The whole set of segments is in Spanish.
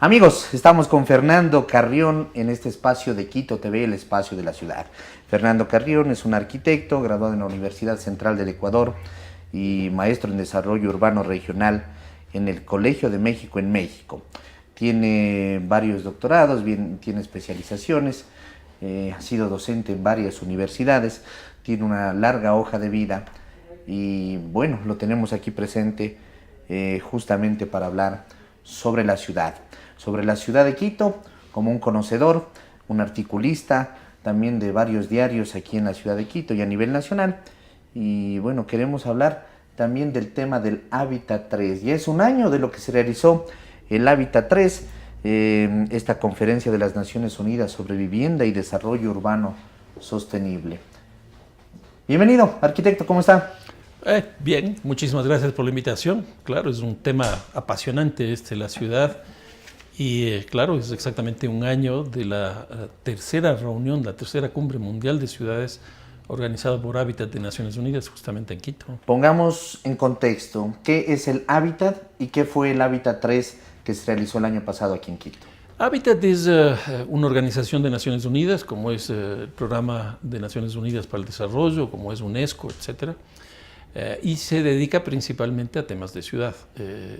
Amigos, estamos con Fernando Carrión en este espacio de Quito TV, el espacio de la ciudad. Fernando Carrión es un arquitecto graduado en la Universidad Central del Ecuador y maestro en desarrollo urbano regional en el Colegio de México en México. Tiene varios doctorados, tiene especializaciones, ha sido docente en varias universidades, tiene una larga hoja de vida y bueno, lo tenemos aquí presente justamente para hablar sobre la ciudad de Quito, como un conocedor, un articulista, también de varios diarios aquí en la ciudad de Quito y a nivel nacional. Y bueno, queremos hablar también del tema del Hábitat 3. Ya es un año de lo que se realizó el Hábitat 3, esta conferencia de las Naciones Unidas sobre vivienda y desarrollo urbano sostenible. Bienvenido, arquitecto, ¿cómo está? Bien, muchísimas gracias por la invitación. Claro, es un tema apasionante la ciudad y claro, es exactamente un año de la tercera reunión, la tercera cumbre mundial de ciudades organizada por Hábitat de Naciones Unidas justamente en Quito. Pongamos en contexto, ¿qué es el Hábitat y qué fue el Hábitat 3 que se realizó el año pasado aquí en Quito? Hábitat es una organización de Naciones Unidas, como es el Programa de Naciones Unidas para el Desarrollo, como es UNESCO, etcétera. Y se dedica principalmente a temas de ciudad.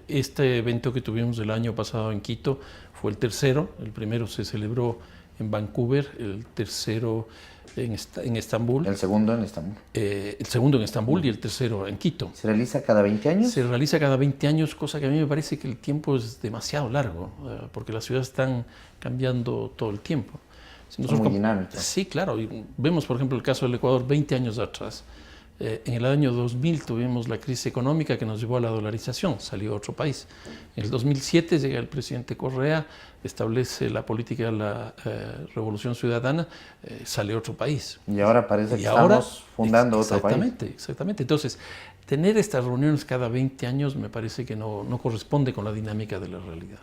Este evento que tuvimos el año pasado en Quito fue el tercero. El primero se celebró en Vancouver, el tercero en Estambul. El segundo en Estambul. El segundo en Estambul y el tercero en Quito. ¿Se realiza cada 20 años? Se realiza cada 20 años, cosa que a mí me parece que el tiempo es demasiado largo, porque las ciudades están cambiando todo el tiempo. Si muy dinámico. Sí, claro. Y vemos, por ejemplo, el caso del Ecuador 20 años atrás. En el año 2000 tuvimos la crisis económica que nos llevó a la dolarización, salió otro país. En el 2007 llega el presidente Correa, establece la política de la Revolución Ciudadana, sale otro país. Y ahora parece que estamos fundando otro país. Exactamente. Entonces, tener estas reuniones cada 20 años me parece que no corresponde con la dinámica de la realidad.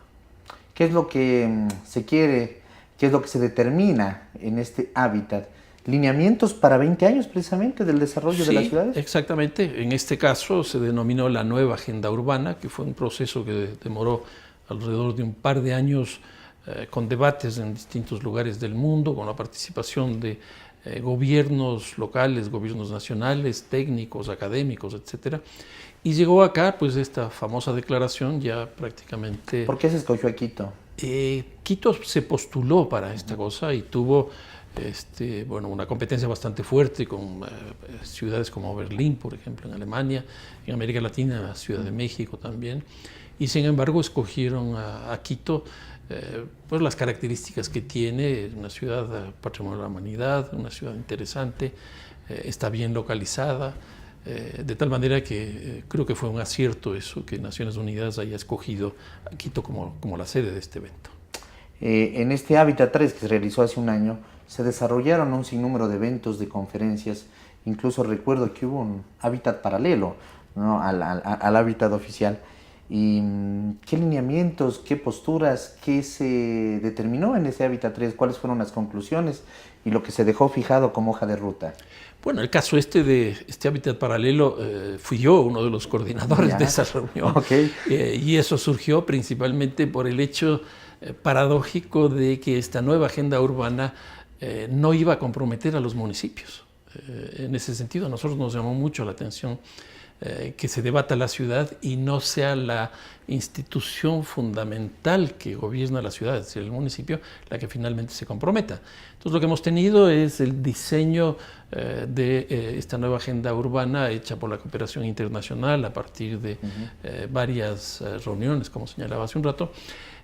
¿Qué es lo que se quiere, qué es lo que se determina en este hábitat? ¿Lineamientos para 20 años precisamente del desarrollo de las ciudades? Exactamente. En este caso se denominó la nueva agenda urbana, que fue un proceso que demoró alrededor de un par de años con debates en distintos lugares del mundo, con la participación de gobiernos locales, gobiernos nacionales, técnicos, académicos, etcétera. Y llegó acá pues esta famosa declaración ya prácticamente... ¿Por qué se escogió a Quito? Quito se postuló para esta cosa y tuvo una competencia bastante fuerte con ciudades como Berlín, por ejemplo, en Alemania, en América Latina, Ciudad de México también, y sin embargo escogieron a Quito por las características que tiene, una ciudad patrimonio de la humanidad, una ciudad interesante, está bien localizada, de tal manera que creo que fue un acierto eso, que Naciones Unidas haya escogido a Quito como la sede de este evento. En este Hábitat 3 que se realizó hace un año, se desarrollaron un sinnúmero de eventos, de conferencias, incluso recuerdo que hubo un hábitat paralelo, ¿no? al hábitat oficial. ¿Y qué lineamientos, qué posturas, qué se determinó en ese Hábitat 3? ¿Cuáles fueron las conclusiones y lo que se dejó fijado como hoja de ruta? Bueno, el caso de este hábitat paralelo, fui yo uno de los coordinadores de esa reunión. Okay. Y eso surgió principalmente por el hecho paradójico de que esta nueva agenda urbana no iba a comprometer a los municipios. En ese sentido, a nosotros nos llamó mucho la atención que se debata la ciudad y no sea la institución fundamental que gobierna la ciudad, es decir, el municipio, la que finalmente se comprometa. Entonces, lo que hemos tenido es el diseño de esta nueva agenda urbana hecha por la cooperación internacional a partir de varias reuniones, como señalaba hace un rato.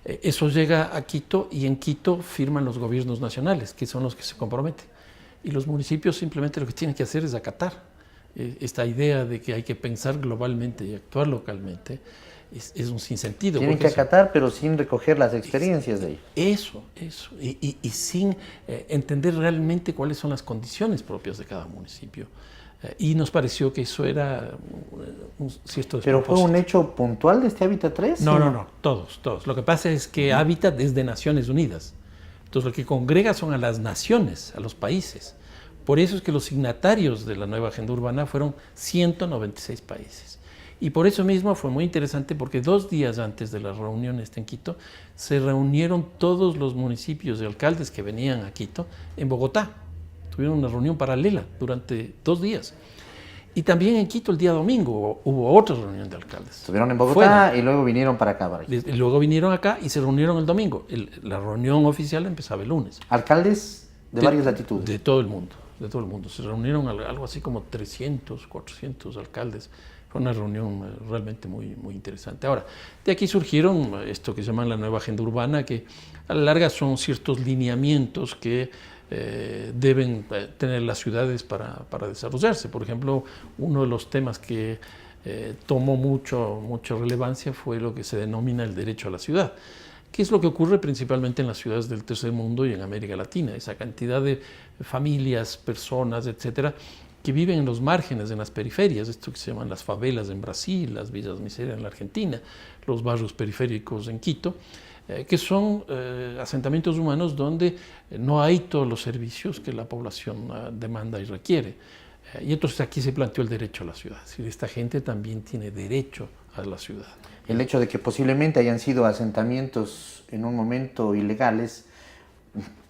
Eso llega a Quito y en Quito firman los gobiernos nacionales, que son los que se comprometen. Y los municipios simplemente lo que tienen que hacer es acatar esta idea de que hay que pensar globalmente y actuar localmente. Es un sinsentido. Tienen que acatar, pero sin recoger las experiencias de ellos. Eso. Y sin entender realmente cuáles son las condiciones propias de cada municipio. Y nos pareció que eso era un cierto despropósito. ¿Pero fue un hecho puntual de este Hábitat 3? No, todos. Lo que pasa es que Hábitat es de Naciones Unidas. Entonces lo que congrega son a las naciones, a los países. Por eso es que los signatarios de la nueva agenda urbana fueron 196 países. Y por eso mismo fue muy interesante porque 2 días antes de la reunión en Quito, se reunieron todos los municipios y alcaldes que venían a Quito en Bogotá. Tuvieron una reunión paralela durante 2 días. Y también en Quito el día domingo hubo otra reunión de alcaldes. Estuvieron en Bogotá y luego vinieron para acá. Y luego vinieron acá y se reunieron el domingo. La reunión oficial empezaba el lunes. ¿Alcaldes de varias latitudes? De todo el mundo, de todo el mundo. Se reunieron algo así como 300, 400 alcaldes. Fue una reunión realmente muy, muy interesante. Ahora, de aquí surgieron esto que se llama la nueva agenda urbana, que a la larga son ciertos lineamientos que deben tener las ciudades para desarrollarse. Por ejemplo, uno de los temas que tomó mucha relevancia fue lo que se denomina el derecho a la ciudad, que es lo que ocurre principalmente en las ciudades del tercer mundo y en América Latina. Esa cantidad de familias, personas, etcétera, que viven en los márgenes, en las periferias, esto que se llaman las favelas en Brasil, las villas miserias en la Argentina, los barrios periféricos en Quito, que son asentamientos humanos donde no hay todos los servicios que la población demanda y requiere. Y entonces aquí se planteó el derecho a la ciudad. Es decir, esta gente también tiene derecho a la ciudad. El hecho de que posiblemente hayan sido asentamientos en un momento ilegales,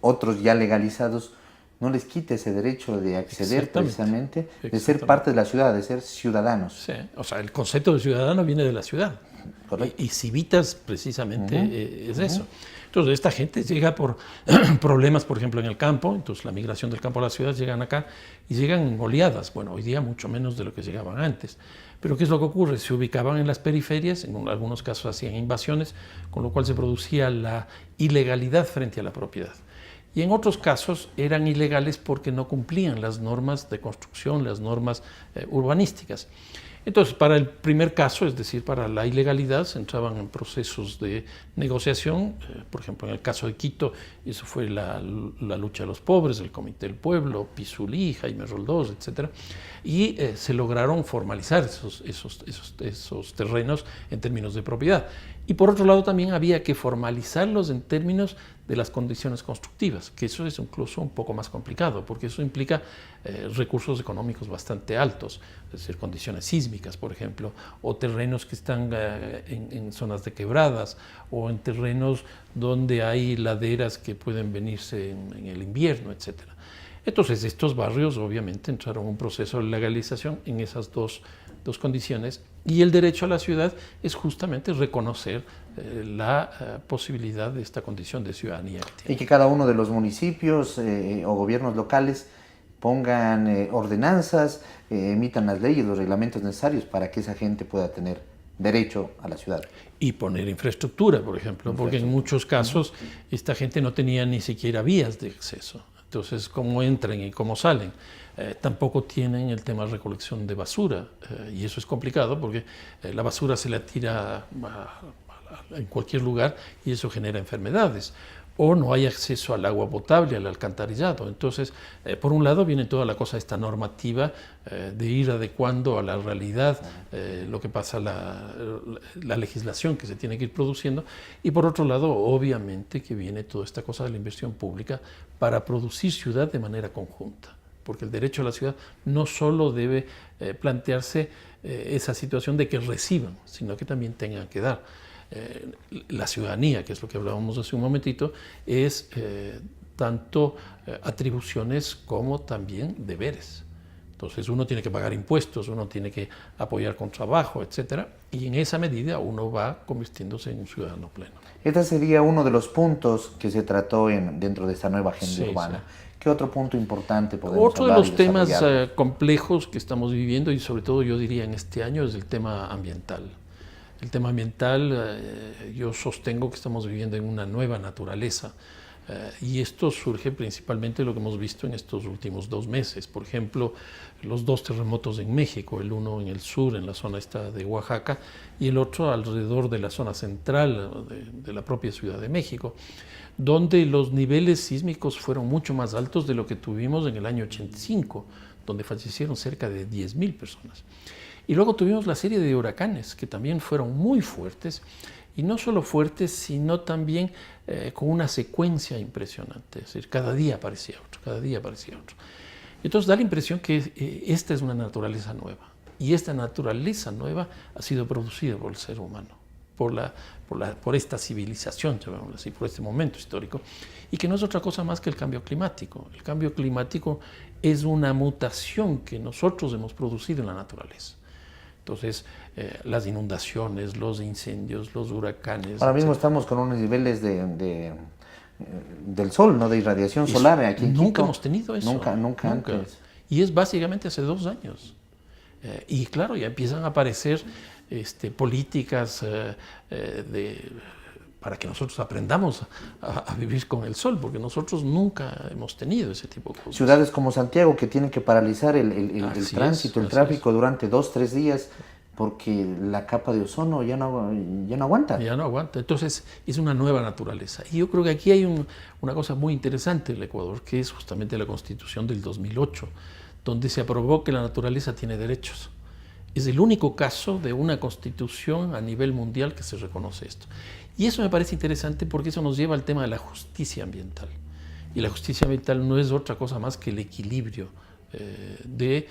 otros ya legalizados, no les quite ese derecho de acceder precisamente, de ser parte de la ciudad, de ser ciudadanos. Sí, o sea, el concepto de ciudadano viene de la ciudad. Y Civitas precisamente es eso. Entonces esta gente llega por problemas, por ejemplo, en el campo, entonces la migración del campo a la ciudad, llegan acá y llegan en oleadas. Bueno, hoy día mucho menos de lo que llegaban antes. Pero ¿qué es lo que ocurre? Se ubicaban en las periferias, en algunos casos hacían invasiones, con lo cual se producía la ilegalidad frente a la propiedad. Y en otros casos eran ilegales porque no cumplían las normas de construcción, las normas urbanísticas. Entonces, para el primer caso, es decir, para la ilegalidad, se entraban en procesos de negociación. Por ejemplo, en el caso de Quito, eso fue la lucha de los pobres, el Comité del Pueblo, Pizulí, Jaime Roldós, etc. Y se lograron formalizar esos terrenos en términos de propiedad. Y por otro lado, también había que formalizarlos en términos de las condiciones constructivas, que eso es incluso un poco más complicado, porque eso implica recursos económicos bastante altos, es decir, condiciones sísmicas, por ejemplo, o terrenos que están en zonas de quebradas, o en terrenos donde hay laderas que pueden venirse en el invierno, etc. Entonces, estos barrios obviamente entraron en un proceso de legalización en esas dos condiciones, y el derecho a la ciudad es justamente reconocer la posibilidad de esta condición de ciudadanía. Y que cada uno de los municipios o gobiernos locales pongan ordenanzas, emitan las leyes, los reglamentos necesarios para que esa gente pueda tener derecho a la ciudad. Y poner infraestructura, por ejemplo, porque en muchos casos esta gente no tenía ni siquiera vías de acceso. Entonces, cómo entran y cómo salen. Tampoco tienen el tema de recolección de basura, y eso es complicado porque la basura se la tira en cualquier lugar y eso genera enfermedades. O no hay acceso al agua potable, al alcantarillado. Entonces, por un lado viene toda la cosa esta normativa de ir adecuando a la realidad lo que pasa, la legislación que se tiene que ir produciendo, y por otro lado, obviamente, que viene toda esta cosa de la inversión pública para producir ciudad de manera conjunta. Porque el derecho a la ciudad no solo debe plantearse esa situación de que reciban, sino que también tengan que dar. La ciudadanía, que es lo que hablábamos hace un momentito, es tanto atribuciones como también deberes. Entonces uno tiene que pagar impuestos, uno tiene que apoyar con trabajo, etc. Y en esa medida uno va convirtiéndose en un ciudadano pleno. Este sería uno de los puntos que se trató dentro de esta nueva agenda urbana. Sí. ¿Qué otro punto importante podemos hablar? Otro de los temas complejos que estamos viviendo, y sobre todo yo diría en este año, es el tema ambiental. El tema ambiental, yo sostengo que estamos viviendo en una nueva naturaleza, y esto surge principalmente de lo que hemos visto en estos últimos 2 meses. Por ejemplo, los 2 terremotos en México, el uno en el sur, en la zona esta de Oaxaca, y el otro alrededor de la zona central de la propia Ciudad de México, donde los niveles sísmicos fueron mucho más altos de lo que tuvimos en el año 85, donde fallecieron cerca de 10.000 personas. Y luego tuvimos la serie de huracanes, que también fueron muy fuertes, y no solo fuertes, sino también con una secuencia impresionante. Es decir, cada día aparecía otro, cada día aparecía otro. Entonces da la impresión que esta es una naturaleza nueva. Y esta naturaleza nueva ha sido producida por el ser humano, por esta civilización, llamémoslo así, por este momento histórico, y que no es otra cosa más que el cambio climático. El cambio climático es una mutación que nosotros hemos producido en la naturaleza. Entonces, las inundaciones, los incendios, los huracanes... Ahora mismo estamos con unos niveles del sol, ¿no? De irradiación solar aquí en Quito. Nunca hemos tenido eso. Nunca antes. Y es básicamente hace 2 años. Y claro, ya empiezan a aparecer políticas para que nosotros aprendamos a vivir con el sol, porque nosotros nunca hemos tenido ese tipo de cosas. Ciudades como Santiago que tienen que paralizar el tránsito, el tráfico durante 2-3 días porque la capa de ozono ya no aguanta. Ya no aguanta. Entonces es una nueva naturaleza. Y yo creo que aquí hay una cosa muy interesante en el Ecuador, que es justamente la Constitución del 2008, donde se aprobó que la naturaleza tiene derechos. Es el único caso de una constitución a nivel mundial que se reconoce esto. Y eso me parece interesante porque eso nos lleva al tema de la justicia ambiental. Y la justicia ambiental no es otra cosa más que el equilibrio de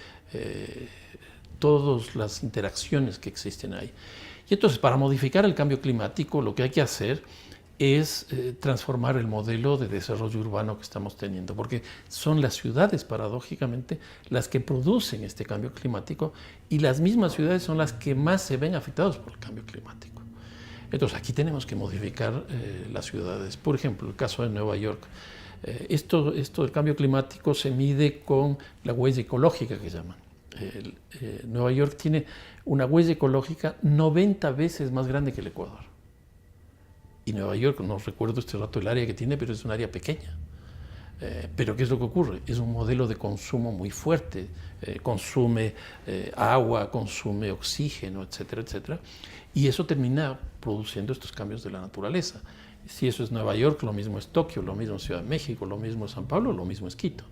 todas las interacciones que existen ahí. Y entonces, para modificar el cambio climático, lo que hay que hacer es transformar el modelo de desarrollo urbano que estamos teniendo, porque son las ciudades, paradójicamente, las que producen este cambio climático, y las mismas ciudades son las que más se ven afectadas por el cambio climático. Entonces, aquí tenemos que modificar las ciudades. Por ejemplo, el caso de Nueva York. Esto del cambio climático se mide con la huella ecológica que llaman. Nueva York tiene una huella ecológica 90 veces más grande que el Ecuador. Y Nueva York, no recuerdo este rato el área que tiene, pero es un área pequeña. Pero ¿qué es lo que ocurre? Es un modelo de consumo muy fuerte. Consume agua, consume oxígeno, etcétera, etcétera. Y eso termina produciendo estos cambios de la naturaleza. Si eso es Nueva York, lo mismo es Tokio, lo mismo es Ciudad de México, lo mismo es San Pablo, lo mismo es Quito.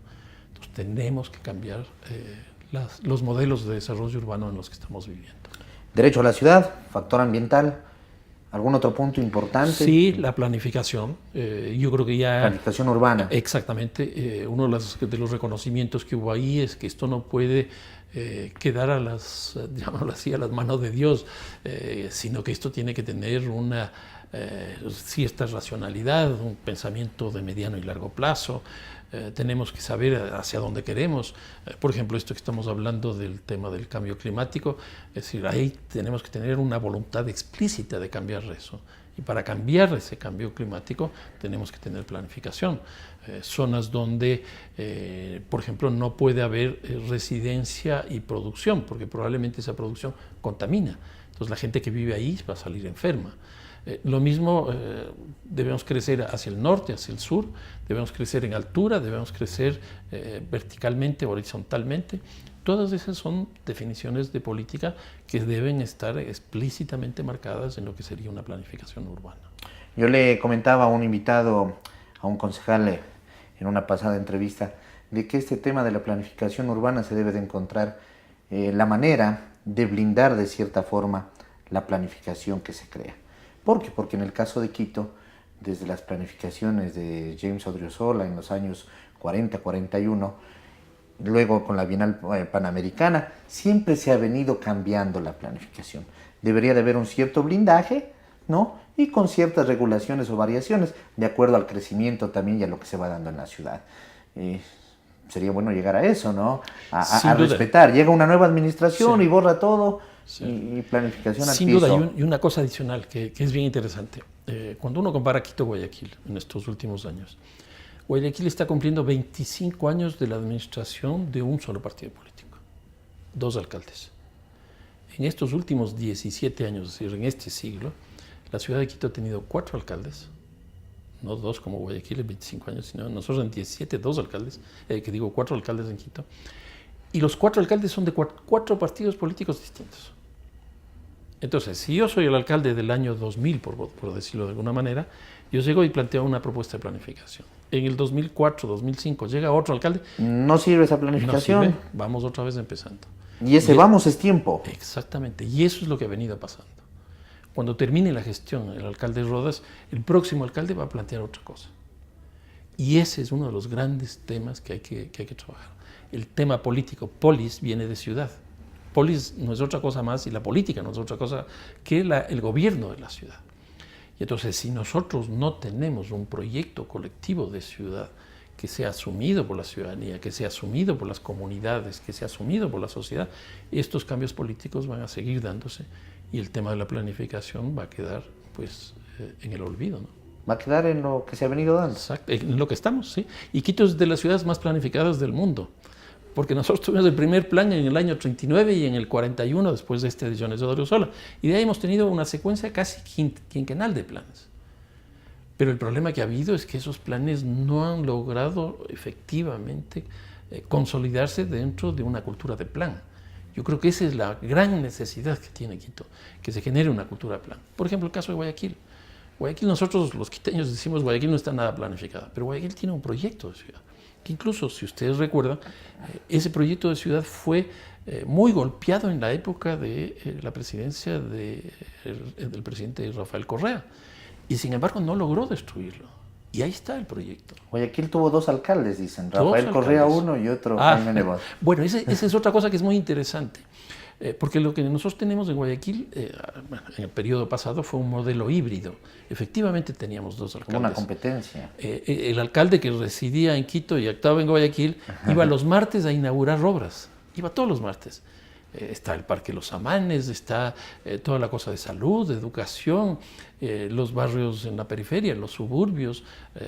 Entonces tenemos que cambiar los modelos de desarrollo urbano en los que estamos viviendo. Derecho a la ciudad, factor ambiental, ¿algún otro punto importante? Sí, la planificación. Yo creo que ya... Planificación urbana. Exactamente. Uno de los reconocimientos que hubo ahí es que esto no puede quedar a las manos de Dios, sino que esto tiene que tener una cierta racionalidad, un pensamiento de mediano y largo plazo. Tenemos que saber hacia dónde queremos. Por ejemplo, esto que estamos hablando del tema del cambio climático, es decir, ahí tenemos que tener una voluntad explícita de cambiar eso. Y para cambiar ese cambio climático tenemos que tener planificación. Zonas donde, por ejemplo, no puede haber residencia y producción, porque probablemente esa producción contamina. Entonces la gente que vive ahí va a salir enferma. Lo mismo, debemos crecer hacia el norte, hacia el sur, debemos crecer en altura, debemos crecer verticalmente, horizontalmente. Todas esas son definiciones de política que deben estar explícitamente marcadas en lo que sería una planificación urbana. Yo le comentaba a un invitado, a un concejal en una pasada entrevista, de que este tema de la planificación urbana se debe de encontrar la manera de blindar de cierta forma la planificación que se crea. ¿Por qué? Porque en el caso de Quito, desde las planificaciones de James Odriozola en los años 40-41, luego con la Bienal Panamericana, siempre se ha venido cambiando la planificación. Debería de haber un cierto blindaje, ¿no? Y con ciertas regulaciones o variaciones, de acuerdo al crecimiento también y a lo que se va dando en la ciudad. Sería bueno llegar a eso, ¿no? A respetar. Llega una nueva administración y borra todo. Sí. Y planificación al Sin piso. duda, y una cosa adicional que es bien interesante. Cuando uno compara Quito-Guayaquil en estos últimos años, Guayaquil está cumpliendo 25 años de la administración de un solo partido político, 2 alcaldes. En estos últimos 17 años, es decir, en este siglo, la ciudad de Quito ha tenido 4 alcaldes, no 2 como Guayaquil en 25 años, sino nosotros en 17, 2 alcaldes, 4 alcaldes en Quito. Y los 4 alcaldes son de 4 partidos políticos distintos. Entonces, si yo soy el alcalde del año 2000, por decirlo de alguna manera, yo llego y planteo una propuesta de planificación. En el 2004, 2005, llega otro alcalde. No sirve esa planificación. No sirve, vamos otra vez empezando. Y vamos es tiempo. Exactamente, y eso es lo que ha venido pasando. Cuando termine la gestión el alcalde Rodas, el próximo alcalde va a plantear otra cosa. Y ese es uno de los grandes temas que hay que trabajar. El tema político, polis, viene de ciudad. polis no es otra cosa más y la política no es otra cosa que el gobierno de la ciudad. Y entonces, si nosotros no tenemos un proyecto colectivo de ciudad que sea asumido por la ciudadanía, que sea asumido por las comunidades, que sea asumido por la sociedad, estos cambios políticos van a seguir dándose y el tema de la planificación va a quedar pues en el olvido, ¿no? Va a quedar en lo que se ha venido dando. Exacto, en lo que estamos, sí. Y Quito es de las ciudades más planificadas del mundo, porque nosotros tuvimos el primer plan en el año 39 y en el 41 después de esta edición de Odriozola. Y de ahí hemos tenido una secuencia casi quinquenal de planes. Pero el problema que ha habido es que esos planes no han logrado efectivamente consolidarse dentro de una cultura de plan. Yo creo que esa es la gran necesidad que tiene Quito, que se genere una cultura de plan. Por ejemplo, el caso de Guayaquil. Guayaquil, nosotros los quiteños decimos Guayaquil no está nada planificada, pero Guayaquil tiene un proyecto de ciudad, que incluso, si ustedes recuerdan, ese proyecto de ciudad fue muy golpeado en la época de la presidencia del presidente Rafael Correa, y sin embargo no logró destruirlo. Y ahí está el proyecto. Guayaquil tuvo dos alcaldes, dicen, Rafael Correa uno y otro Jaime Nebot. Bueno, esa es otra cosa que es muy interesante. Porque lo que nosotros tenemos en Guayaquil, en el periodo pasado, fue un modelo híbrido. Efectivamente teníamos dos alcaldes. Como una competencia. El alcalde que residía en Quito y actuaba en Guayaquil, iba los martes a inaugurar obras. Iba todos los martes. Está el Parque Los Amanes, está toda la cosa de salud, de educación, los barrios en la periferia, los suburbios,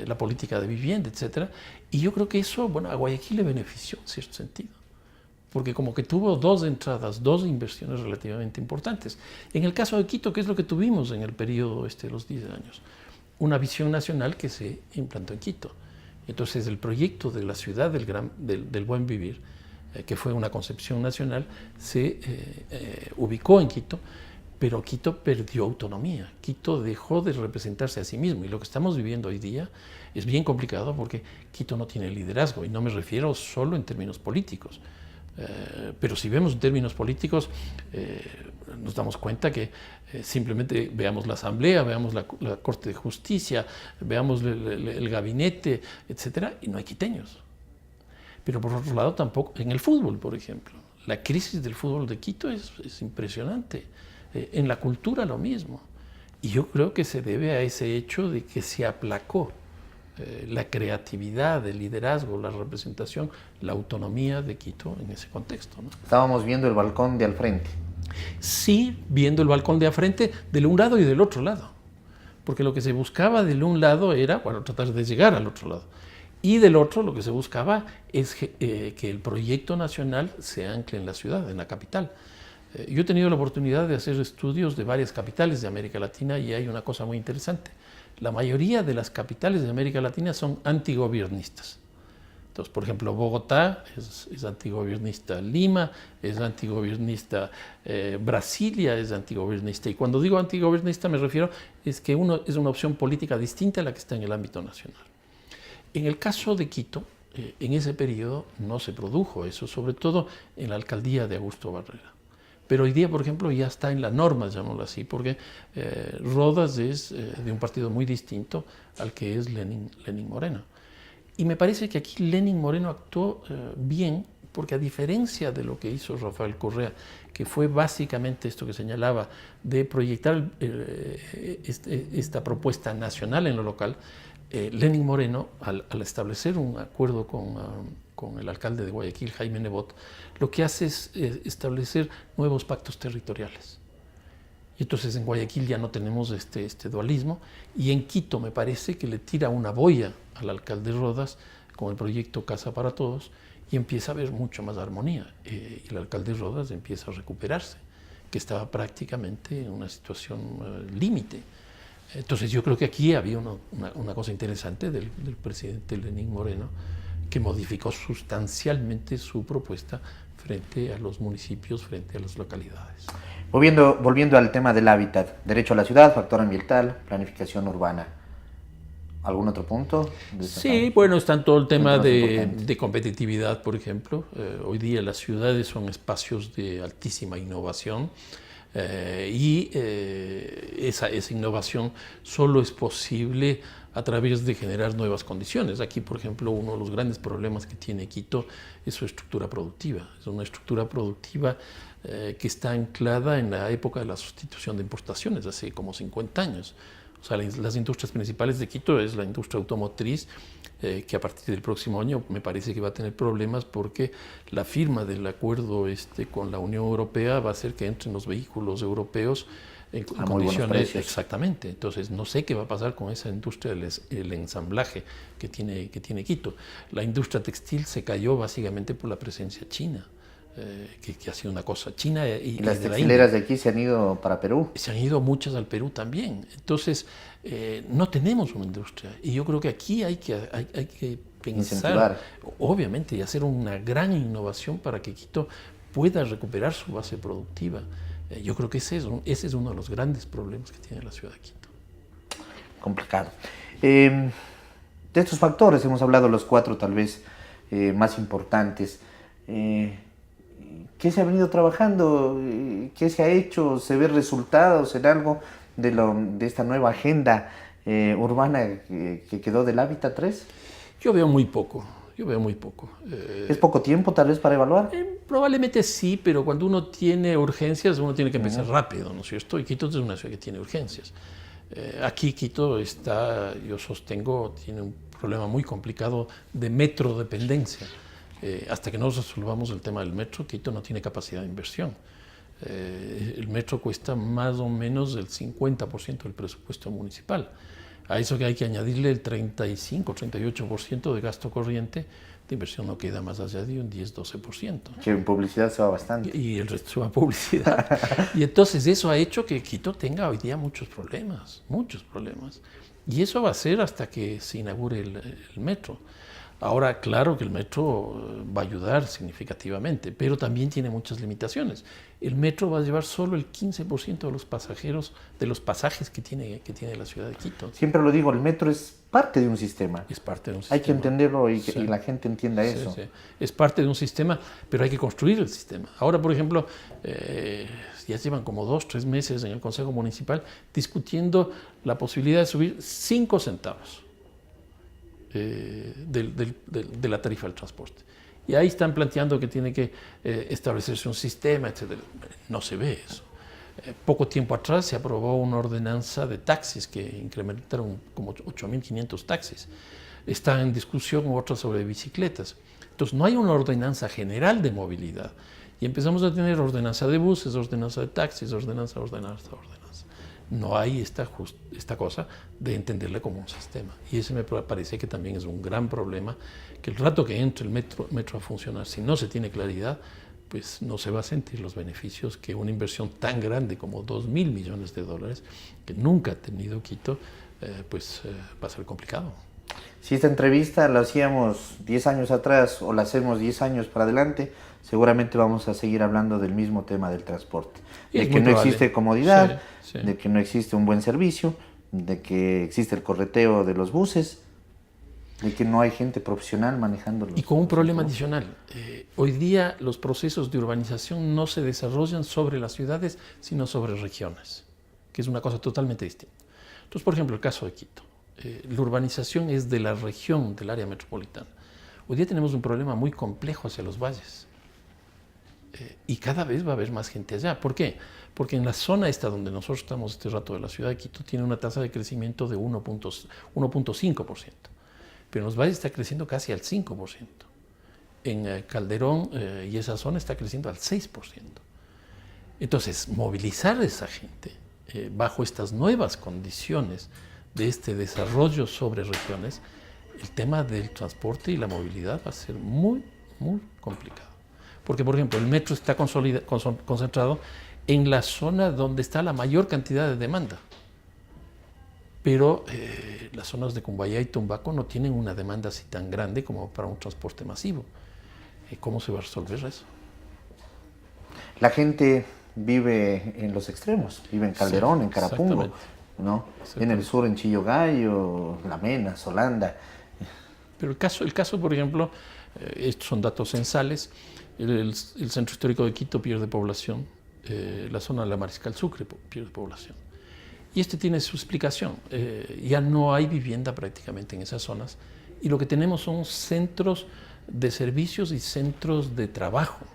la política de vivienda, etc. Y yo creo que eso, bueno, a Guayaquil le benefició en cierto sentido, porque como que tuvo dos entradas, dos inversiones relativamente importantes. En el caso de Quito, ¿qué es lo que tuvimos en el periodo de los 10 años? Una visión nacional que se implantó en Quito. Entonces el proyecto de la ciudad del buen vivir, que fue una concepción nacional, se ubicó en Quito, pero Quito perdió autonomía. Quito dejó de representarse a sí mismo, y lo que estamos viviendo hoy día es bien complicado porque Quito no tiene liderazgo, y no me refiero solo en términos políticos. Pero si vemos en términos políticos, nos damos cuenta que simplemente veamos la Asamblea, veamos la Corte de Justicia, veamos el gabinete, etcétera, y no hay quiteños. Pero por otro lado tampoco, en el fútbol, por ejemplo, la crisis del fútbol de Quito es impresionante. En la cultura lo mismo. Y yo creo que se debe a ese hecho de que se aplacó la creatividad, el liderazgo, la representación, la autonomía de Quito en ese contexto, ¿no? Estábamos viendo el balcón de al frente. Sí, viendo el balcón de al frente del un lado y del otro lado. Porque lo que se buscaba del un lado era, bueno, tratar de llegar al otro lado. Y del otro lo que se buscaba es que el proyecto nacional se ancle en la ciudad, en la capital. Yo he tenido la oportunidad de hacer estudios de varias capitales de América Latina y hay una cosa muy interesante. La mayoría de las capitales de América Latina son antigobiernistas. Entonces, por ejemplo, Bogotá es antigobiernista, Lima es antigobiernista, Brasilia es antigobiernista. Y cuando digo antigobiernista me refiero es que es una opción política distinta a la que está en el ámbito nacional. En el caso de Quito, en ese periodo no se produjo eso, sobre todo en la alcaldía de Augusto Barrera. Pero hoy día, por ejemplo, ya está en la norma, llamémoslo así, porque Rodas es de un partido muy distinto al que es Lenín Moreno. Y me parece que aquí Lenín Moreno actuó bien, porque a diferencia de lo que hizo Rafael Correa, que fue básicamente esto que señalaba, de proyectar esta propuesta nacional en lo local, Lenín Moreno, al establecer un acuerdo con el alcalde de Guayaquil, Jaime Nebot, lo que hace es establecer nuevos pactos territoriales. Y entonces en Guayaquil ya no tenemos este dualismo, y en Quito me parece que le tira una boya al alcalde Rodas con el proyecto Casa para Todos, y empieza a haber mucho más armonía. Y el alcalde Rodas empieza a recuperarse, que estaba prácticamente en una situación límite. Entonces yo creo que aquí había una cosa interesante del presidente Lenín Moreno, que modificó sustancialmente su propuesta frente a los municipios, frente a las localidades. Volviendo al tema del hábitat, derecho a la ciudad, factor ambiental, planificación urbana. ¿Algún otro punto? Sí, bueno, está todo el tema de competitividad, por ejemplo. Hoy día las ciudades son espacios de altísima innovación. Esa innovación solo es posible a través de generar nuevas condiciones. Aquí, por ejemplo, uno de los grandes problemas que tiene Quito es su estructura productiva. Es una estructura productiva que está anclada en la época de la sustitución de importaciones, hace como 50 años. O sea, las industrias principales de Quito es la industria automotriz, que a partir del próximo año me parece que va a tener problemas porque la firma del acuerdo con la Unión Europea va a hacer que entren los vehículos europeos en condiciones. Exactamente. Entonces, no sé qué va a pasar con esa industria del ensamblaje que tiene Quito. La industria textil se cayó básicamente por la presencia china. Que ha sido una cosa china y las textileras de aquí se han ido para Perú. Se han ido muchas al Perú también. Entonces, no tenemos una industria. Y yo creo que aquí hay que pensar, incentivar, obviamente, y hacer una gran innovación para que Quito pueda recuperar su base productiva. Yo creo que ese es uno de los grandes problemas que tiene la ciudad de Quito. Complicado. De estos factores hemos hablado los 4 tal vez más importantes. ¿Qué se ha venido trabajando? ¿Qué se ha hecho? ¿Se ve resultados en algo de esta nueva agenda urbana que quedó del Hábitat 3? Yo veo muy poco. ¿Es poco tiempo tal vez para evaluar? Probablemente sí, pero cuando uno tiene urgencias, uno tiene que empezar rápido, ¿no es cierto? Y Quito es una ciudad que tiene urgencias. Aquí Quito yo sostengo, tiene un problema muy complicado de metrodependencia. Hasta que no resolvamos el tema del metro, Quito no tiene capacidad de inversión. El metro cuesta más o menos el 50% del presupuesto municipal. A eso que hay que añadirle el 35-38% de gasto corriente, de inversión no queda más allá de un 10-12%. Que en publicidad se va bastante. Y el resto se va a publicidad. Y entonces eso ha hecho que Quito tenga hoy día muchos problemas. Y eso va a ser hasta que se inaugure el metro. Ahora, claro que el metro va a ayudar significativamente, pero también tiene muchas limitaciones. El metro va a llevar solo el 15% de los pasajeros, de los pasajes que tiene la ciudad de Quito. Siempre lo digo, el metro es parte de un sistema. Es parte de un sistema. Hay que entenderlo y que la gente entienda eso. Sí. Es parte de un sistema, pero hay que construir el sistema. Ahora, por ejemplo, ya llevan como 2-3 meses en el Consejo Municipal discutiendo la posibilidad de subir 5 centavos. De la tarifa del transporte. Y ahí están planteando que tiene que establecerse un sistema, etc. No se ve eso. Poco tiempo atrás se aprobó una ordenanza de taxis que incrementaron como 8.500 taxis. Está en discusión otra sobre bicicletas. Entonces no hay una ordenanza general de movilidad. Y empezamos a tener ordenanza de buses, ordenanza de taxis, ordenanza. No hay esta cosa de entenderle como un sistema. Y ese me parece que también es un gran problema, que el rato que entre el metro a funcionar, si no se tiene claridad, pues no se va a sentir los beneficios que una inversión tan grande como $2.000 millones, que nunca ha tenido Quito, va a ser complicado. Si esta entrevista la hacíamos 10 años atrás o la hacemos 10 años para adelante, seguramente vamos a seguir hablando del mismo tema del transporte. De que no existe comodidad, de que no existe un buen servicio, de que existe el correteo de los buses, de que no hay gente profesional manejándolos. Y con un problema adicional. Hoy día los procesos de urbanización no se desarrollan sobre las ciudades, sino sobre regiones, que es una cosa totalmente distinta. Entonces, por ejemplo, el caso de Quito. La urbanización es de la región, del área metropolitana. Hoy día tenemos un problema muy complejo hacia los valles. Y cada vez va a haber más gente allá. ¿Por qué? Porque en la zona esta donde nosotros estamos este rato de la ciudad de Quito tiene una tasa de crecimiento de 1.5%. Pero en los valles está creciendo casi al 5%. En Calderón y esa zona está creciendo al 6%. Entonces, movilizar a esa gente bajo estas nuevas condiciones de este desarrollo sobre regiones, el tema del transporte y la movilidad va a ser muy, muy complicado. Porque, por ejemplo, el metro está concentrado en la zona donde está la mayor cantidad de demanda. Pero las zonas de Cumbayá y Tumbaco no tienen una demanda así tan grande como para un transporte masivo. ¿Cómo se va a resolver eso? La gente vive en los extremos, vive en Calderón, en Carapungo, ¿no? En el sur, en Chillogallo, La Mena, Solanda. Pero el caso, por ejemplo, estos son datos censales, el centro histórico de Quito pierde población, la zona de la Mariscal Sucre pierde población. Y esto tiene su explicación. Ya no hay vivienda prácticamente en esas zonas y lo que tenemos son centros de servicios y centros de trabajo.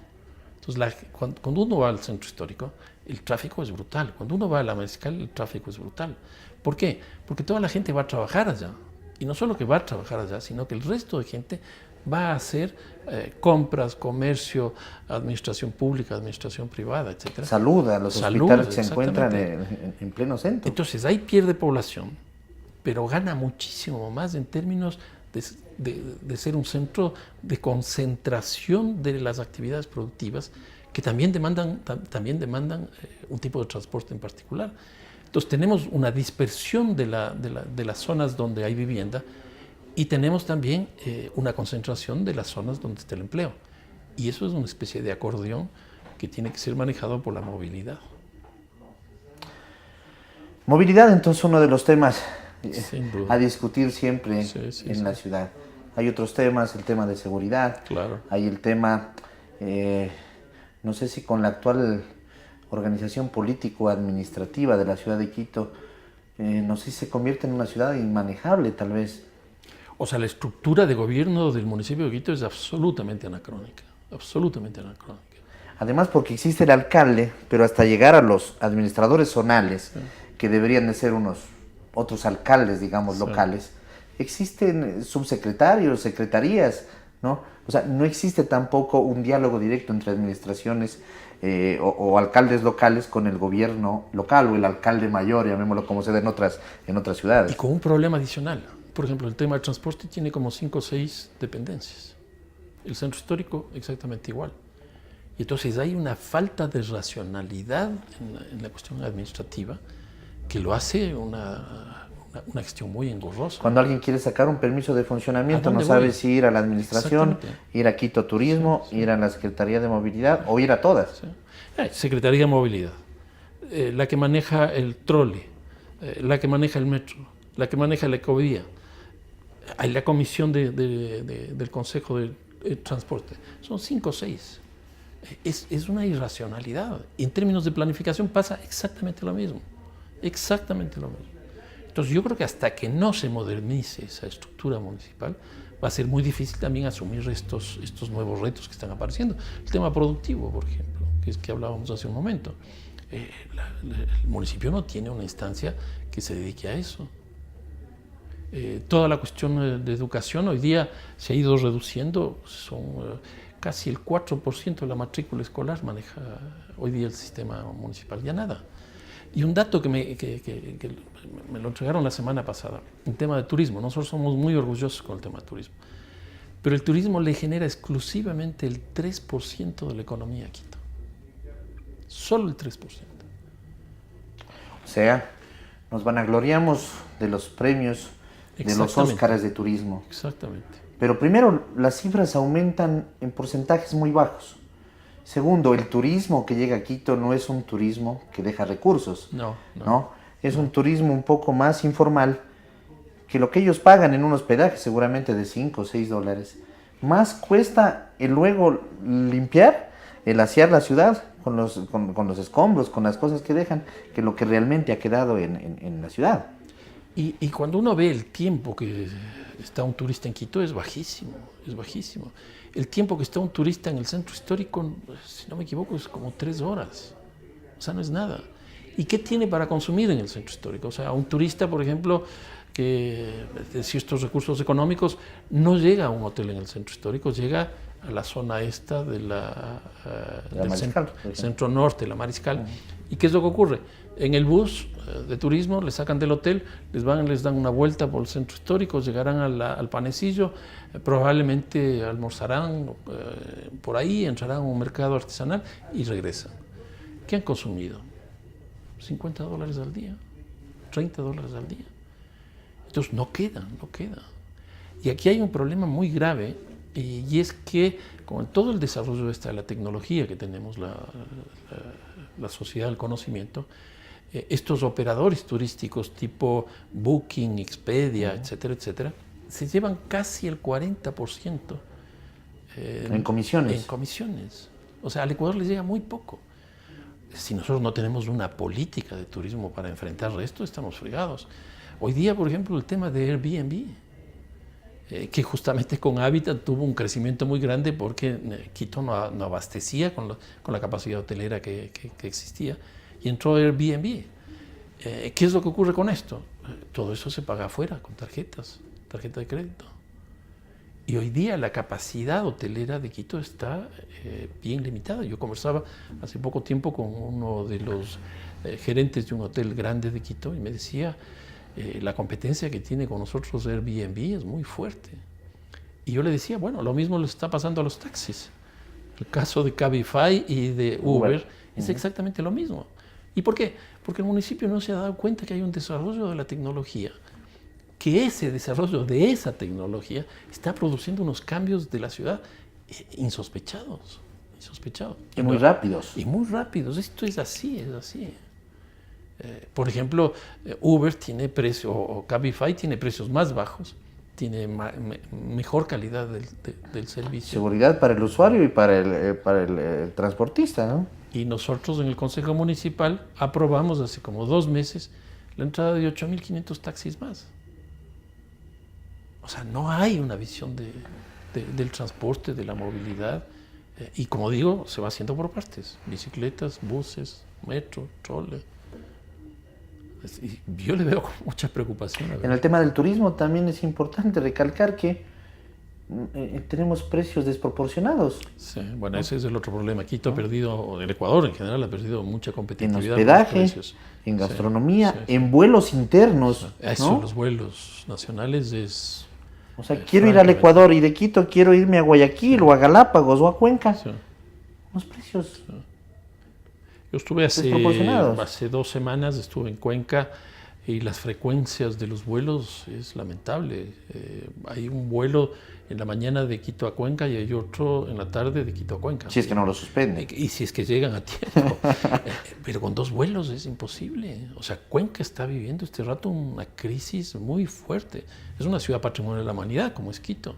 Entonces, cuando uno va al centro histórico, el tráfico es brutal. Cuando uno va a la Mariscal, el tráfico es brutal. ¿Por qué? Porque toda la gente va a trabajar allá. Y no solo que va a trabajar allá, sino que el resto de gente va a hacer compras, comercio, administración pública, administración privada, etc. Salud, a los hospitales que se encuentran en pleno centro. Entonces, ahí pierde población, pero gana muchísimo más en términos de ser un centro de concentración de las actividades productivas que también demandan un tipo de transporte en particular. Entonces tenemos una dispersión de las zonas donde hay vivienda y tenemos también una concentración de las zonas donde está el empleo. Y eso es una especie de acordeón que tiene que ser manejado por la movilidad. Movilidad, entonces, uno de los temas a discutir siempre en la ciudad. Hay otros temas, el tema de seguridad, claro. Hay el tema, no sé si con la actual organización político-administrativa de la ciudad de Quito, no sé si se convierte en una ciudad inmanejable, tal vez. O sea, la estructura de gobierno del municipio de Quito es absolutamente anacrónica, absolutamente anacrónica. Además, porque existe el alcalde, pero hasta llegar a los administradores zonales, que deberían de ser otros alcaldes, digamos, locales, existen subsecretarios, secretarías, ¿no? O sea, no existe tampoco un diálogo directo entre administraciones o alcaldes locales con el gobierno local o el alcalde mayor, llamémoslo como se da en otras ciudades. Y con un problema adicional. Por ejemplo, el tema del transporte tiene como 5 o 6 dependencias. El centro histórico exactamente igual. Y entonces hay una falta de racionalidad en la cuestión administrativa que lo hace una gestión muy engorrosa. Cuando alguien quiere sacar un permiso de funcionamiento, no sabe si ir a la administración, ir a Quito Turismo, ir a la Secretaría de Movilidad o ir a todas. Secretaría de Movilidad, la que maneja el trole, la que maneja el metro, la que maneja la ecovía. Hay la comisión del Consejo de Transporte. Son 5 o 6. Es una irracionalidad. En términos de planificación pasa exactamente lo mismo. Exactamente lo mismo. Entonces yo creo que hasta que no se modernice esa estructura municipal, va a ser muy difícil también asumir estos nuevos retos que están apareciendo. El tema productivo, por ejemplo, que es que hablábamos hace un momento. El municipio no tiene una instancia que se dedique a eso. Toda la cuestión de educación hoy día se ha ido reduciendo, son casi el 4% de la matrícula escolar maneja hoy día el sistema municipal, ya nada. Y un dato que me lo entregaron la semana pasada, el tema de turismo. Nosotros somos muy orgullosos con el tema de turismo, pero el turismo le genera exclusivamente el 3% de la economía a Quito. Solo el 3%. O sea, nos vanagloriamos de los premios, de los Óscares de turismo. Exactamente. Pero primero, las cifras aumentan en porcentajes muy bajos. Segundo, el turismo que llega a Quito no es un turismo que deja recursos. No. Es un turismo un poco más informal, que lo que ellos pagan en un hospedaje, seguramente de 5 o 6 dólares, más cuesta el luego limpiar, el asear la ciudad con los escombros, con las cosas que dejan, que lo que realmente ha quedado en la ciudad. Y cuando uno ve el tiempo que está un turista en Quito, es bajísimo, es bajísimo. El tiempo que está un turista en el centro histórico, si no me equivoco, es como 3 horas. O sea, no es nada. ¿Y qué tiene para consumir en el centro histórico? O sea, un turista, por ejemplo, que de ciertos recursos económicos, no llega a un hotel en el centro histórico, llega a la zona esta del centro norte, la Mariscal. ¿Y qué es lo que ocurre? En el bus de turismo les sacan del hotel, les dan una vuelta por el centro histórico, llegarán al Panecillo, probablemente almorzarán por ahí, entrarán a un mercado artesanal y regresan. ¿Qué han consumido? $50 al día, $30 al día. Entonces no queda. Y aquí hay un problema muy grave, y es que con todo el desarrollo de la tecnología que tenemos, la sociedad del conocimiento, estos operadores turísticos tipo Booking, Expedia, etcétera, etcétera, se llevan casi el 40% en comisiones. En comisiones. O sea, al Ecuador les llega muy poco. si nosotros no tenemos una política de turismo para enfrentar esto, estamos fregados. Hoy día, por ejemplo, el tema de Airbnb, que justamente con Habitat tuvo un crecimiento muy grande porque Quito no abastecía con la capacidad hotelera que existía, y entró Airbnb. ¿Qué es lo que ocurre con esto? Todo eso se paga afuera con tarjeta de crédito. Y hoy día la capacidad hotelera de Quito está bien limitada. Yo conversaba hace poco tiempo con uno de los gerentes de un hotel grande de Quito y me decía, la competencia que tiene con nosotros Airbnb es muy fuerte. Y yo le decía, bueno, lo mismo le está pasando a los taxis. El caso de Cabify y de Uber es exactamente lo mismo. ¿Y por qué? Porque el municipio no se ha dado cuenta que hay un desarrollo de la tecnología, que ese desarrollo de esa tecnología está produciendo unos cambios de la ciudad insospechados. Y muy rápidos. Y muy rápidos. Esto es así, es así. Por ejemplo, Uber tiene precio, o Cabify tiene precios más bajos, tiene mejor calidad del servicio. Seguridad para el usuario y para el transportista, ¿no? Y nosotros en el Consejo Municipal aprobamos hace como 2 meses la entrada de 8.500 taxis más. O sea, no hay una visión del transporte, de la movilidad. Y como digo, se va haciendo por partes. Bicicletas, buses, metro, trole. Yo le veo con mucha preocupación. En el tema del turismo también es importante recalcar que tenemos precios desproporcionados. Sí, bueno, ese es el otro problema. Quito ha perdido, el Ecuador en general ha perdido mucha competitividad. En hospedaje, en gastronomía, en vuelos internos. Eso, los vuelos nacionales es... O sea, quiero ir al Ecuador y de Quito quiero irme a Guayaquil o a Galápagos o a Cuenca. Sí. Los precios... Yo estuve hace 2 semanas, estuve en Cuenca y las frecuencias de los vuelos es lamentable. Hay un vuelo en la mañana de Quito a Cuenca y hay otro en la tarde de Quito a Cuenca. Si es que no lo suspenden. Y si es que llegan a tiempo. Pero con 2 vuelos es imposible. O sea, Cuenca está viviendo este rato una crisis muy fuerte. Es una ciudad patrimonio de la humanidad, como es Quito.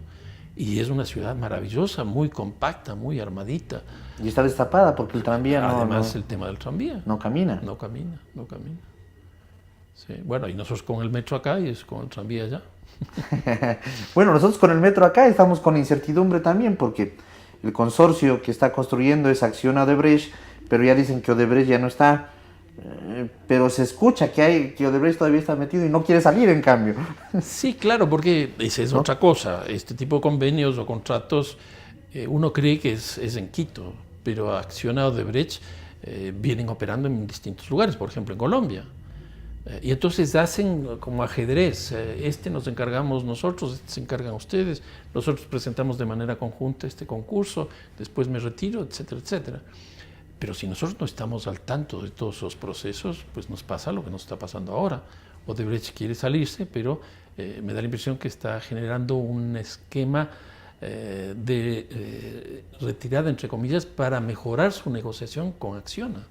Y es una ciudad maravillosa, muy compacta, muy armadita. Y está destapada porque el tranvía no... Además, el tema del tranvía. No camina. No camina. Sí. Bueno, y nosotros con el metro acá y es con el tranvía allá. Bueno, nosotros con el metro acá estamos con incertidumbre también porque el consorcio que está construyendo es Acciona Odebrecht, pero ya dicen que Odebrecht ya no está. Pero se escucha que Odebrecht todavía está metido y no quiere salir, en cambio. Sí, claro, porque esa es otra cosa. Este tipo de convenios o contratos, uno cree que es en Quito, pero Acciona Odebrecht vienen operando en distintos lugares, por ejemplo en Colombia. Y entonces hacen como ajedrez, nos encargamos nosotros, se encargan ustedes, nosotros presentamos de manera conjunta este concurso, después me retiro, etcétera, etcétera. Pero si nosotros no estamos al tanto de todos esos procesos, pues nos pasa lo que nos está pasando ahora. Odebrecht quiere salirse, pero me da la impresión que está generando un esquema de retirada, entre comillas, para mejorar su negociación con Acciona.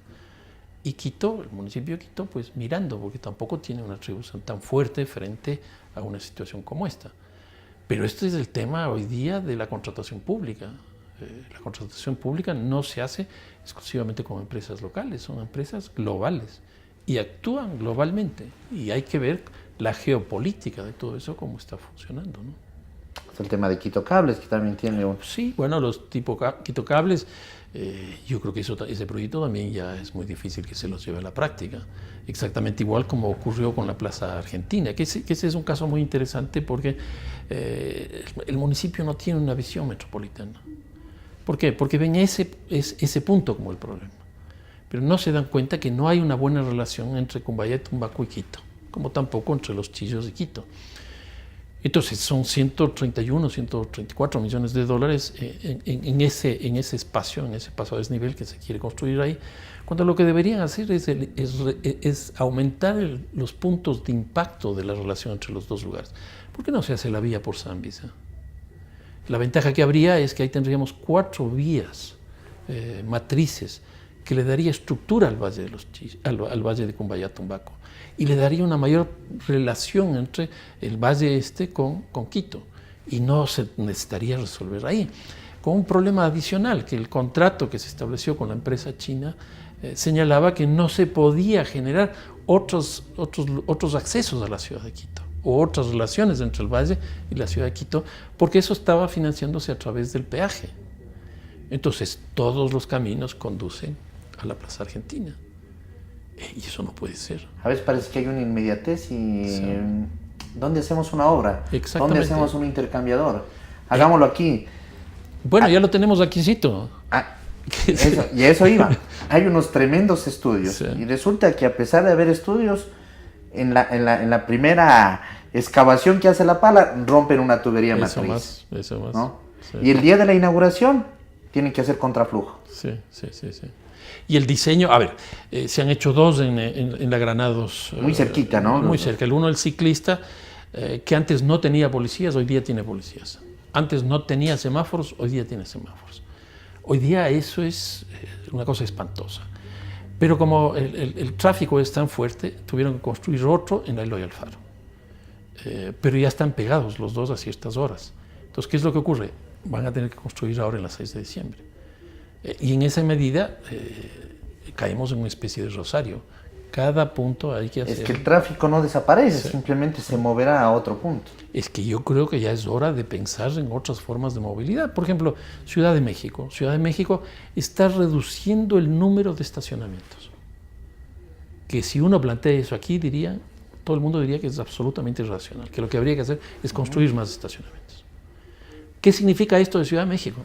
Y Quito, el municipio de Quito, pues mirando, porque tampoco tiene una atribución tan fuerte frente a una situación como esta. Pero este es el tema hoy día de la contratación pública. La contratación pública no se hace exclusivamente con empresas locales, son empresas globales y actúan globalmente. Y hay que ver la geopolítica de todo eso, cómo está funcionando, ¿no? Es el tema de Quito Cables, que también tiene un... Sí, bueno, los tipo Quito Cables, yo creo que ese proyecto también ya es muy difícil que se los lleve a la práctica. Exactamente igual como ocurrió con la Plaza Argentina, que ese es un caso muy interesante porque el municipio no tiene una visión metropolitana. ¿Por qué? Porque ven ese punto como el problema. Pero no se dan cuenta que no hay una buena relación entre Cumbayá, Tumbaco y Quito, como tampoco entre los Chillos y Quito. Entonces son 131, 134 millones de dólares en ese espacio, en ese paso a desnivel que se quiere construir ahí, cuando lo que deberían hacer es aumentar los puntos de impacto de la relación entre los dos lugares. ¿Por qué no se hace la vía por Zambisa? La ventaja que habría es que ahí tendríamos 4 vías matrices que le daría estructura al Valle al Valle de Cumbayá, Tumbaco, y le daría una mayor relación entre el Valle con Quito, y no se necesitaría resolver ahí. Con un problema adicional, que el contrato que se estableció con la empresa china señalaba que no se podía generar otros accesos a la ciudad de Quito o otras relaciones entre el Valle y la ciudad de Quito, porque eso estaba financiándose a través del peaje. Entonces, todos los caminos conducen a la Plaza Argentina. Y eso no puede ser. A veces parece que hay una inmediatez y sí. ¿Dónde hacemos una obra? ¿Dónde hacemos un intercambiador? Hagámoslo aquí. Bueno, ya lo tenemos aquícito. Y eso iba. Hay unos tremendos estudios. Sí. Y resulta que a pesar de haber estudios, en la primera excavación que hace la pala, rompen una tubería matriz. Eso más. ¿No? Sí. Y el día de la inauguración tienen que hacer contraflujo. Sí. Y el diseño, a ver, se han hecho dos en la Granados. Muy cerquita, ¿no? Muy cerca. El uno, el ciclista, que antes no tenía policías, hoy día tiene policías. Antes no tenía semáforos, hoy día tiene semáforos. Hoy día eso es una cosa espantosa. Pero como el tráfico es tan fuerte, tuvieron que construir otro en la Eloy Alfaro. Pero ya están pegados los dos a ciertas horas. Entonces, ¿qué es lo que ocurre? Van a tener que construir ahora en la 6 de diciembre. Y en esa medida caemos en una especie de rosario. Cada punto hay que hacer. Es que el tráfico no desaparece, simplemente se moverá a otro punto. Es que yo creo que ya es hora de pensar en otras formas de movilidad. Por ejemplo, Ciudad de México. Ciudad de México está reduciendo el número de estacionamientos. Que si uno plantea eso aquí, todo el mundo diría que es absolutamente irracional, que lo que habría que hacer es construir más estacionamientos. ¿Qué significa esto de Ciudad de México?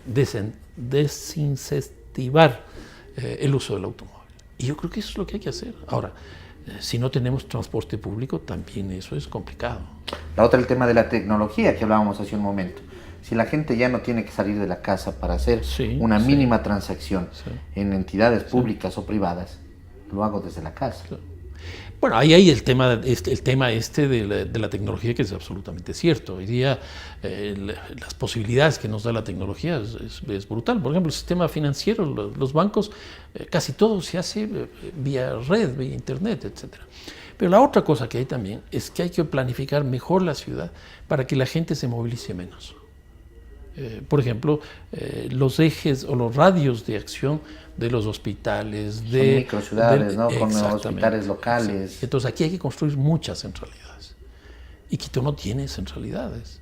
Desincentivar el uso del automóvil. Y yo creo que eso es lo que hay que hacer. Ahora, si no tenemos transporte público, también eso es complicado. La otra, el tema de la tecnología que hablábamos hace un momento. Si la gente ya no tiene que salir de la casa para hacer una mínima transacción en entidades públicas o privadas, lo hago desde la casa. Bueno, ahí hay el tema de la tecnología, que es absolutamente cierto. Hoy día las posibilidades que nos da la tecnología es brutal. Por ejemplo, el sistema financiero, los bancos, casi todo se hace vía red, vía internet, etc. Pero la otra cosa que hay también es que hay que planificar mejor la ciudad para que la gente se movilice menos. Por ejemplo, los ejes o los radios de acción de los hospitales, de microciudades, ¿no? Con hospitales locales. Sí. Entonces aquí hay que construir muchas centralidades. Y Quito no tiene centralidades.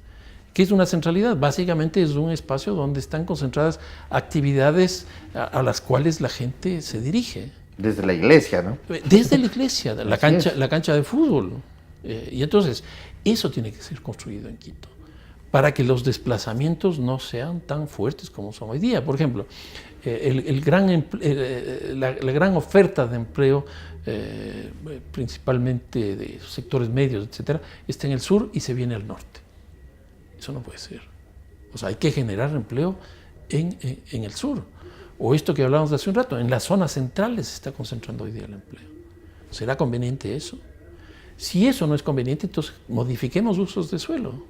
¿Qué es una centralidad? Básicamente es un espacio donde están concentradas actividades a las cuales la gente se dirige. Desde la iglesia, ¿no? Desde la iglesia, la cancha de fútbol. Y entonces, eso tiene que ser construido en Quito, para que los desplazamientos no sean tan fuertes como son hoy día. Por ejemplo, la gran oferta de empleo, principalmente de sectores medios, etcétera, está en el sur y se viene al norte. Eso no puede ser. O sea, hay que generar empleo en el sur. O esto que hablábamos de hace un rato, en las zonas centrales se está concentrando hoy día el empleo. ¿Será conveniente eso? Si eso no es conveniente, entonces modifiquemos usos de suelo.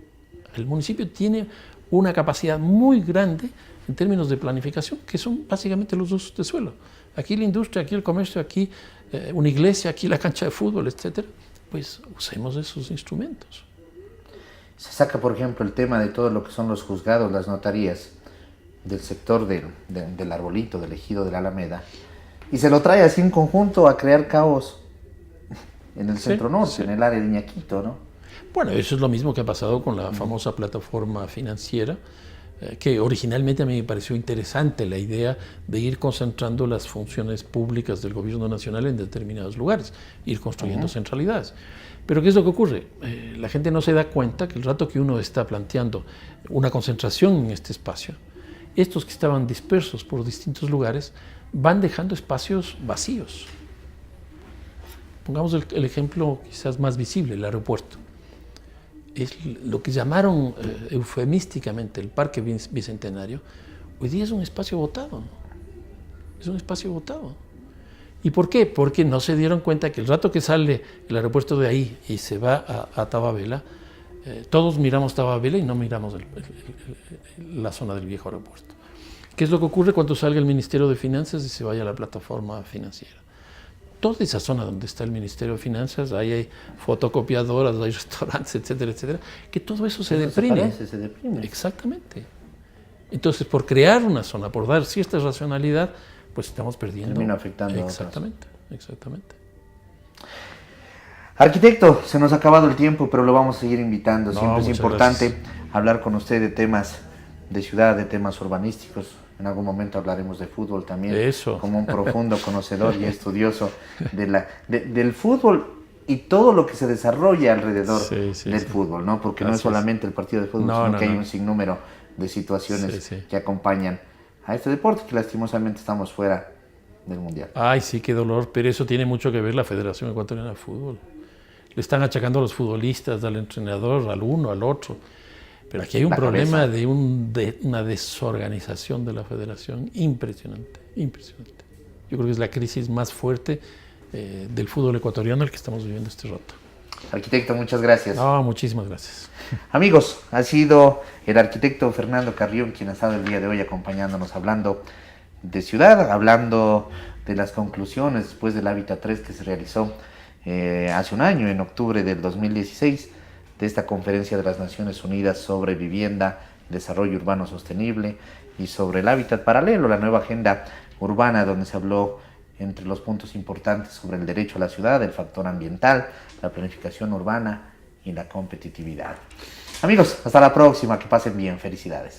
El municipio tiene una capacidad muy grande en términos de planificación, que son básicamente los usos de suelo. Aquí la industria, aquí el comercio, aquí una iglesia, aquí la cancha de fútbol, etcétera. Pues usemos esos instrumentos. Se saca, por ejemplo, el tema de todo lo que son los juzgados, las notarías, del sector del Arbolito, del ejido de la Alameda, y se lo trae así en conjunto a crear caos en el centro norte, en el área de Iñaquito, ¿no? Bueno, eso es lo mismo que ha pasado con la famosa plataforma financiera, que originalmente a mí me pareció interesante la idea de ir concentrando las funciones públicas del gobierno nacional en determinados lugares, ir construyendo centralidades. Pero ¿qué es lo que ocurre? La gente no se da cuenta que el rato que uno está planteando una concentración en este espacio, estos que estaban dispersos por distintos lugares van dejando espacios vacíos. Pongamos el ejemplo quizás más visible, el aeropuerto. Es lo que llamaron eufemísticamente el Parque Bicentenario, hoy día es un espacio botado. Es un espacio botado. ¿Y por qué? Porque no se dieron cuenta que el rato que sale el aeropuerto de ahí y se va a Tababela, todos miramos Tababela y no miramos la zona del viejo aeropuerto. ¿Qué es lo que ocurre cuando salga el Ministerio de Finanzas y se vaya a la plataforma financiera? Toda esa zona donde está el Ministerio de Finanzas, ahí hay fotocopiadoras, hay restaurantes, etcétera, etcétera, que todo eso se deprime. Se deprime. Exactamente. Entonces, por crear una zona, por dar cierta racionalidad, pues estamos perdiendo. Termina afectando a Exactamente, exactamente. Arquitecto, se nos ha acabado el tiempo, pero lo vamos a seguir invitando. No, Siempre es muchas importante gracias. hablar con usted de temas de ciudad, de temas urbanísticos. En algún momento hablaremos de fútbol también. Eso. Como un profundo conocedor y estudioso del fútbol y todo lo que se desarrolla alrededor del fútbol, ¿no? Porque no es solamente el partido de fútbol, sino que hay un sinnúmero de situaciones que acompañan a este deporte, que lastimosamente estamos fuera del Mundial. Ay, sí, qué dolor, pero eso tiene mucho que ver la Federación Ecuatoriana de Fútbol. Le están achacando a los futbolistas, al entrenador, al uno, al otro. Pero aquí hay un problema de una desorganización de la federación impresionante, impresionante. Yo creo que es la crisis más fuerte del fútbol ecuatoriano el que estamos viviendo este rato. Arquitecto, muchas gracias. No, muchísimas gracias. Amigos, ha sido el arquitecto Fernando Carrión quien ha estado el día de hoy acompañándonos, hablando de ciudad, hablando de las conclusiones después del Hábitat 3 que se realizó hace un año, en octubre del 2016, de esta Conferencia de las Naciones Unidas sobre Vivienda, Desarrollo Urbano Sostenible y sobre el Hábitat Paralelo, la nueva agenda urbana, donde se habló entre los puntos importantes sobre el derecho a la ciudad, el factor ambiental, la planificación urbana y la competitividad. Amigos, hasta la próxima, que pasen bien, felicidades.